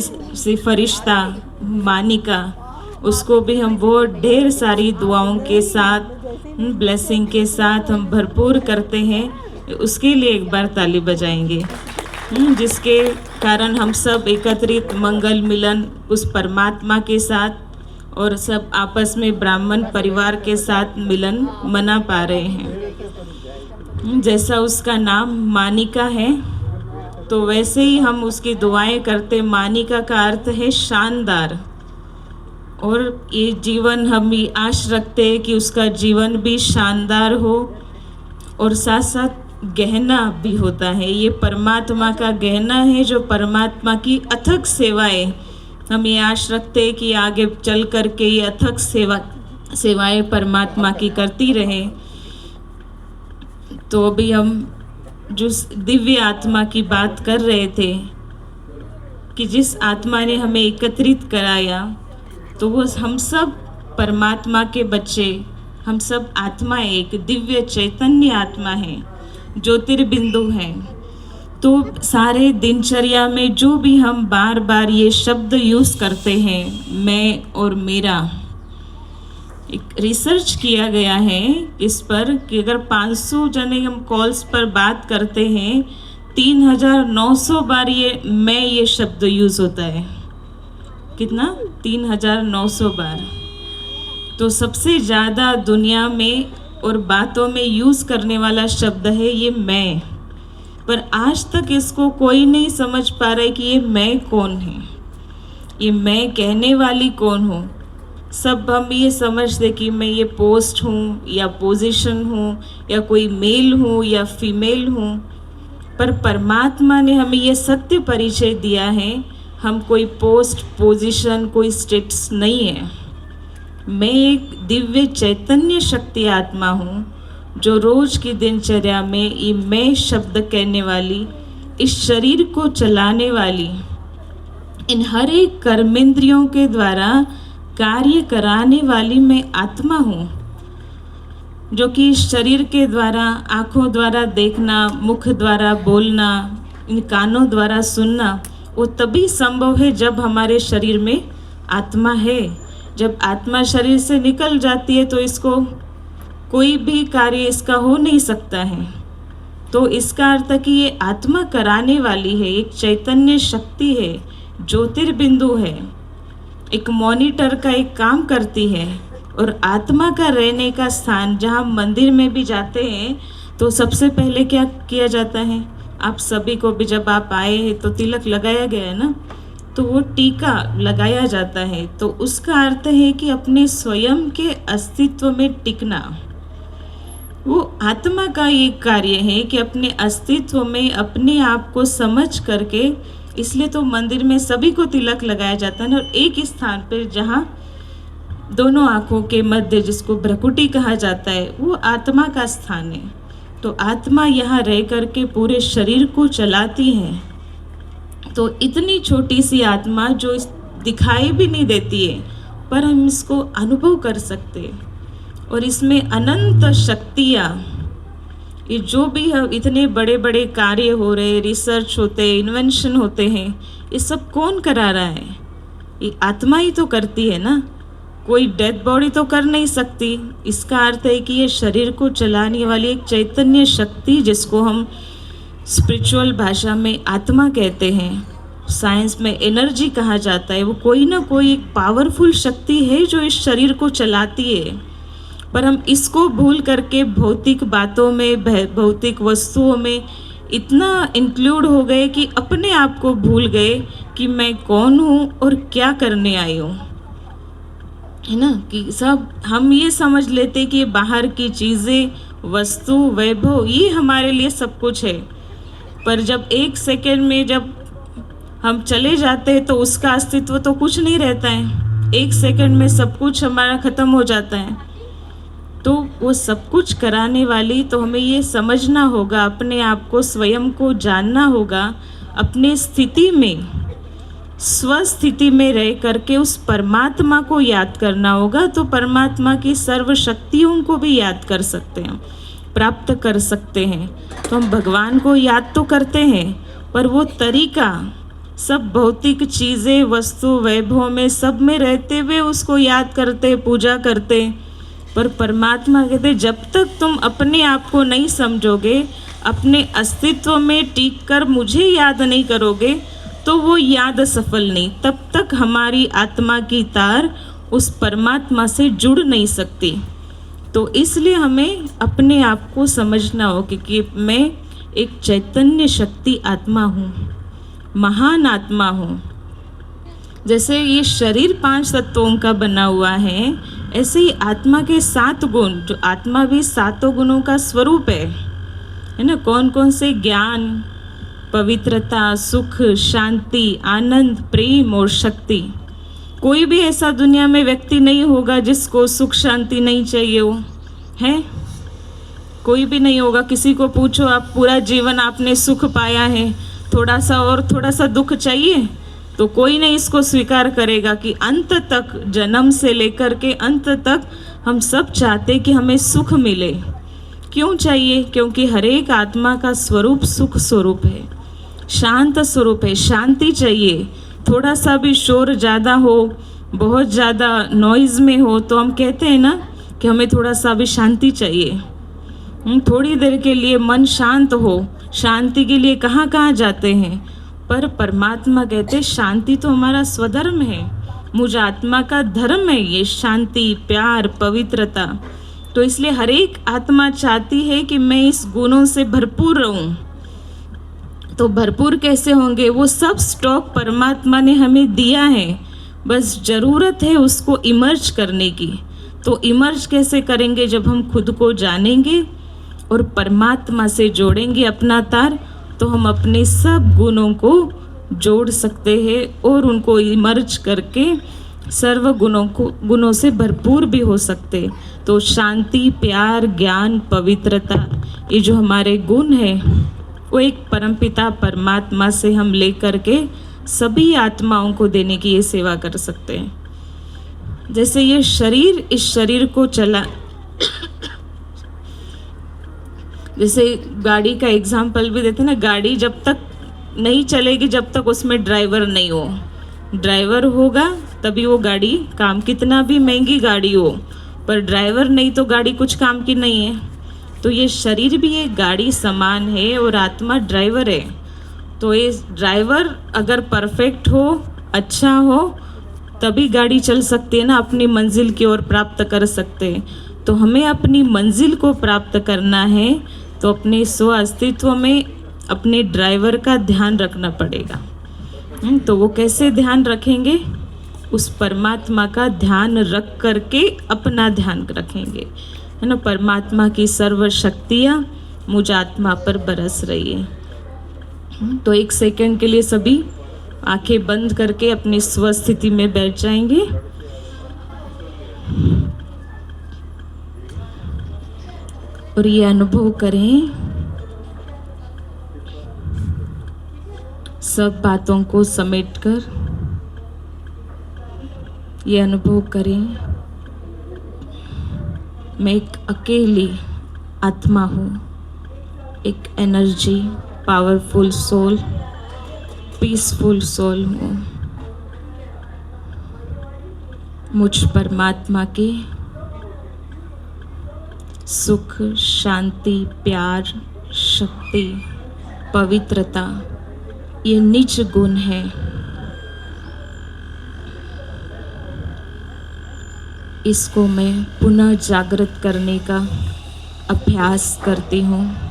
से फरिश्ता मानिका, उसको भी हम वो ढेर सारी दुआओं के साथ, ब्लेसिंग के साथ हम भरपूर करते हैं। उसके लिए एक बार ताली बजाएंगे, जिसके कारण हम सब एकत्रित मंगल मिलन उस परमात्मा के साथ और सब आपस में ब्राह्मण परिवार के साथ मिलन मना पा रहे हैं। जैसा उसका नाम मानिका है, तो वैसे ही हम उसकी दुआएं करते। मानिका का अर्थ है शानदार, और ये जीवन हम भी आश रखते हैं कि उसका जीवन भी शानदार हो और साथ साथ गहना भी होता है। ये परमात्मा का गहना है, जो परमात्मा की अथक सेवाएं, हम ये आश रखते हैं कि आगे चल कर के ये अथक सेवाएं परमात्मा की करती रहे। तो अभी हम जो दिव्य आत्मा की बात कर रहे थे कि जिस आत्मा ने हमें एकत्रित कराया, तो वो हम सब परमात्मा के बच्चे, हम सब आत्मा एक दिव्य चैतन्य आत्मा है, ज्योतिर्बिंदु हैं। तो सारे दिनचर्या में जो भी हम बार बार ये शब्द यूज़ करते हैं, मैं और मेरा, एक रिसर्च किया गया है इस पर कि अगर 500 जने हम कॉल्स पर बात करते हैं, 3900 बार ये शब्द यूज़ होता है। कितना? 3900 बार। तो सबसे ज़्यादा दुनिया में और बातों में यूज़ करने वाला शब्द है ये मैं। पर आज तक इसको कोई नहीं समझ पा रहा है कि ये मैं कौन है, ये मैं कहने वाली कौन हूँ। सब हम ये समझते कि मैं ये पोस्ट हूँ या पोजीशन हूँ या कोई मेल हूँ या फीमेल हूँ, पर परमात्मा ने हमें ये सत्य परिचय दिया है, हम कोई पोस्ट, पोजीशन, कोई स्टेटस नहीं है। मैं एक दिव्य चैतन्य शक्ति आत्मा हूँ, जो रोज की दिनचर्या में ये मैं शब्द कहने वाली, इस शरीर को चलाने वाली, इन हर एक कर्मेंद्रियों के द्वारा कार्य कराने वाली मैं आत्मा हूँ, जो कि इस शरीर के द्वारा, आँखों द्वारा देखना, मुख द्वारा बोलना, इन कानों द्वारा सुनना, वो तभी संभव है जब हमारे शरीर में आत्मा है। जब आत्मा शरीर से निकल जाती है तो इसको कोई भी कार्य इसका हो नहीं सकता है। तो इसका अर्थ है कि ये आत्मा कराने वाली है, एक चैतन्य शक्ति है, ज्योतिर्बिंदु है, एक मॉनिटर का एक काम करती है। और आत्मा का रहने का स्थान, जहाँ मंदिर में भी जाते हैं तो सबसे पहले क्या किया जाता है? आप सभी को भी जब आप आए हैं तो तिलक लगाया गया है ना, तो वो टीका लगाया जाता है। तो उसका अर्थ है कि अपने स्वयं के अस्तित्व में टिकना। वो आत्मा का ये कार्य है कि अपने अस्तित्व में अपने आप को समझ करके, इसलिए तो मंदिर में सभी को तिलक लगाया जाता है ना। और एक स्थान पर जहाँ दोनों आँखों के मध्य, जिसको भ्रकुटी कहा जाता है, वो आत्मा का स्थान है। तो आत्मा यहाँ रह करके पूरे शरीर को चलाती है। तो इतनी छोटी सी आत्मा जो दिखाई भी नहीं देती है, पर हम इसको अनुभव कर सकते हैं। और इसमें अनंत शक्तियाँ, ये जो भी है, इतने बड़े बड़े कार्य हो रहे, रिसर्च होते हैं, इन्वेंशन होते हैं, ये सब कौन करा रहा है? ये आत्मा ही तो करती है ना। कोई डेड बॉडी तो कर नहीं सकती। इसका अर्थ है कि ये शरीर को चलाने वाली एक चैतन्य शक्ति, जिसको हम स्पिरिचुअल भाषा में आत्मा कहते हैं, साइंस में एनर्जी कहा जाता है, वो कोई ना कोई एक पावरफुल शक्ति है जो इस शरीर को चलाती है। पर हम इसको भूल करके भौतिक बातों में, भौतिक वस्तुओं में इतना इंक्लूड हो गए कि अपने आप को भूल गए कि मैं कौन हूँ और क्या करने आई हूँ, है ना। कि सब हम ये समझ लेते कि बाहर की चीज़ें, वस्तु, वैभव, ये हमारे लिए सब कुछ है। पर जब एक सेकेंड में जब हम चले जाते हैं तो उसका अस्तित्व तो कुछ नहीं रहता है। एक सेकेंड में सब कुछ हमारा ख़त्म हो जाता है। तो वो सब कुछ कराने वाली, तो हमें ये समझना होगा, अपने आप को, स्वयं को जानना होगा, अपने स्थिति में, स्वस्थिति में रह करके उस परमात्मा को याद करना होगा। तो परमात्मा की सर्व शक्तियों को भी याद कर सकते हैं, प्राप्त कर सकते हैं। तो हम भगवान को याद तो करते हैं, पर वो तरीका, सब भौतिक चीज़ें, वस्तु, वैभव में, सब में रहते हुए उसको याद करते, पूजा करते। पर परमात्मा कहते जब तक तुम अपने आप को नहीं समझोगे, अपने अस्तित्व में टिक कर मुझे याद नहीं करोगे, तो वो याद सफल नहीं। तब तक हमारी आत्मा की तार उस परमात्मा से जुड़ नहीं सकती। तो इसलिए हमें अपने आप को समझना होगा कि मैं एक चैतन्य शक्ति आत्मा हूँ, महान आत्मा हूँ। जैसे ये शरीर 5 तत्वों का बना हुआ है, ऐसे ही आत्मा के 7 गुण, जो आत्मा भी 7 गुणों का स्वरूप है ना। कौन कौन से? ज्ञान, पवित्रता, सुख, शांति, आनंद, प्रेम और शक्ति। कोई भी ऐसा दुनिया में व्यक्ति नहीं होगा जिसको सुख शांति नहीं चाहिए हो, है? कोई भी नहीं होगा। किसी को पूछो, आप पूरा जीवन आपने सुख पाया है, थोड़ा सा दुख चाहिए? तो कोई नहीं इसको स्वीकार करेगा कि अंत तक, जन्म से लेकर के अंत तक हम सब चाहते कि हमें सुख मिले। क्यों चाहिए? क्योंकि हर एक आत्मा का स्वरूप सुख स्वरूप है, शांत स्वरूप है। शांति चाहिए। थोड़ा सा भी शोर ज़्यादा हो, बहुत ज़्यादा नॉइज़ में हो, तो हम कहते हैं ना कि हमें थोड़ा सा भी शांति चाहिए। थोड़ी देर के लिए मन शांत हो, शांति के लिए कहाँ कहाँ जाते हैं। पर परमात्मा कहते शांति तो हमारा स्वधर्म है, मुझ आत्मा का धर्म है ये शांति, प्यार, पवित्रता। तो इसलिए हर एक आत्मा चाहती है कि मैं इस गुणों से भरपूर रहूं। तो भरपूर कैसे होंगे? वो सब स्टॉक परमात्मा ने हमें दिया है, बस ज़रूरत है उसको इमर्ज करने की। तो इमर्ज कैसे करेंगे? जब हम खुद को जानेंगे और परमात्मा से जोड़ेंगे अपना तार, तो हम अपने सब गुणों को जोड़ सकते हैं और उनको इमर्ज करके सर्व गुणों से भरपूर भी हो सकते। तो शांति, प्यार, ज्ञान, पवित्रता, ये जो हमारे गुण हैं, वो एक परमपिता परमात्मा से हम लेकर के सभी आत्माओं को देने की ये सेवा कर सकते हैं। जैसे ये शरीर, इस शरीर को चला जैसे गाड़ी का एग्जाम्पल भी देते हैं ना, गाड़ी जब तक नहीं चलेगी जब तक उसमें ड्राइवर नहीं हो। ड्राइवर होगा तभी वो गाड़ी काम, कितना भी महंगी गाड़ी हो, पर ड्राइवर नहीं तो गाड़ी कुछ काम की नहीं है। तो ये शरीर भी एक गाड़ी समान है और आत्मा ड्राइवर है। तो ये ड्राइवर अगर परफेक्ट हो, अच्छा हो, तभी गाड़ी चल सकती है ना, अपनी मंजिल की ओर प्राप्त कर सकते हैं। तो हमें अपनी मंजिल को प्राप्त करना है, तो अपने स्व अस्तित्व में अपने ड्राइवर का ध्यान रखना पड़ेगा। तो वो कैसे ध्यान रखेंगे? उस परमात्मा का ध्यान रख करके अपना ध्यान रखेंगे, है ना। परमात्मा की सर्व शक्तियाँ मुझ आत्मा पर बरस रही है। तो 1 सेकंड के लिए सभी आंखें बंद करके अपनी स्वस्थिति में बैठ जाएंगे। और ये अनुभव करें, सब बातों को समेटकर ये अनुभव करें, मैं एक अकेली आत्मा हूँ, एक energy, powerful soul, peaceful soul हूँ। मुझ परमात्मा के सुख, शांति, प्यार, शक्ति, पवित्रता, ये निज गुण है। इसको मैं पुनः जागृत करने का अभ्यास करती हूँ।